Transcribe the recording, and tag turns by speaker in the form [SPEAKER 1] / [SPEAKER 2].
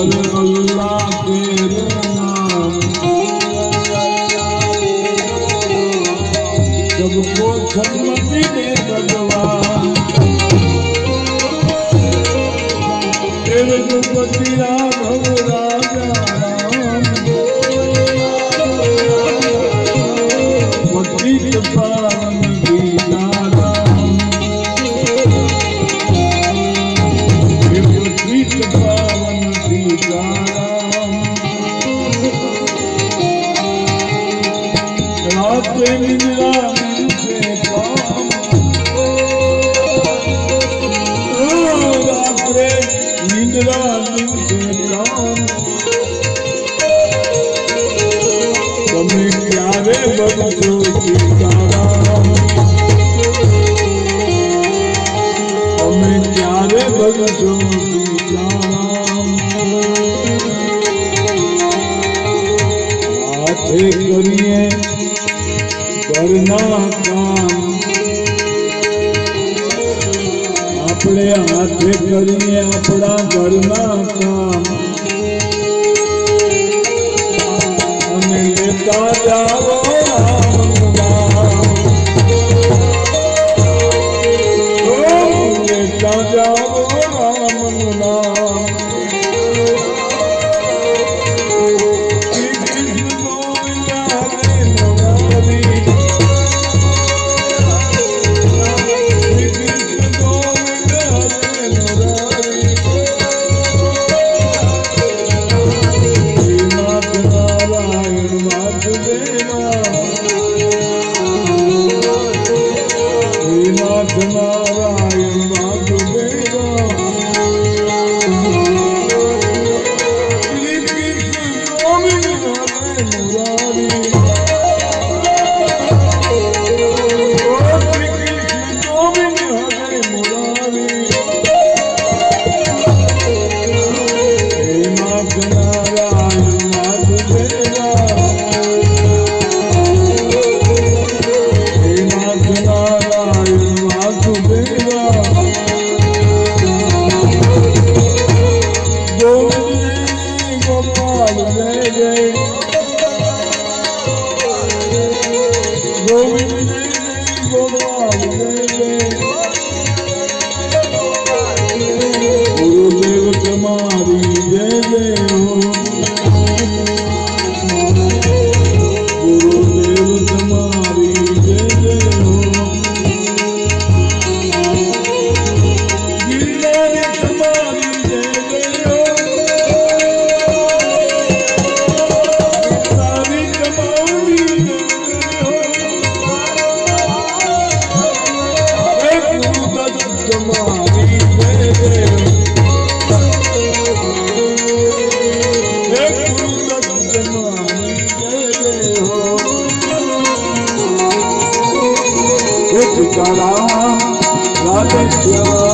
[SPEAKER 1] अल्लाह तेरे नाम सबको सन्मति दे भगवान तेरे गुरुपति राघव राजा राम पतित पावन गीता राम पतित पावन गीता राम रात निद्रा તમે ક્યારે બનશો સીતારામ તમે ક્યારે બનશો સીતારામ હાથે કરીએ ઘરના કામ આપણે હાથે કરીએ આપણા ઘરના કામ અને લેતા જાઓ રામનું નામ લેતા જાઓ રામનું નામ શ્રી કૃષ્ણ ગોવિંદ હરે મુરારી શ્રી કૃષ્ણ ગોવિંદ હરે મુરારી શ્રીનાથ નારાયણ વાસુદેવા શ્રીનાથ નારાયણ વાસુદેવા શ્રી કૃષ્ણ ગોવિંદ હરે મુરારી શ્રી કૃષ્ણ ગોવિંદ હરે મુરારી શ્રીનાથ નારાયણ વાસુદેવા શ્રીનાથ નારાયણ વાસુદેવા ગોવિંદ ગોપાલ જય જય ગોવિંદ ગોપાલ જય જય ગુરુદેવ તમારી જય જય હો ગુરુદેવ તમારી જય જય હો ગિરનારી તમારી જય જય હો ગિરનારી તમારી જય જય હો હે ગુરુદત્ત તમારી જય જય હો હે ગુરુદત્ત તમારી જય જય હો હે સીતારામ રાધે શ્યામ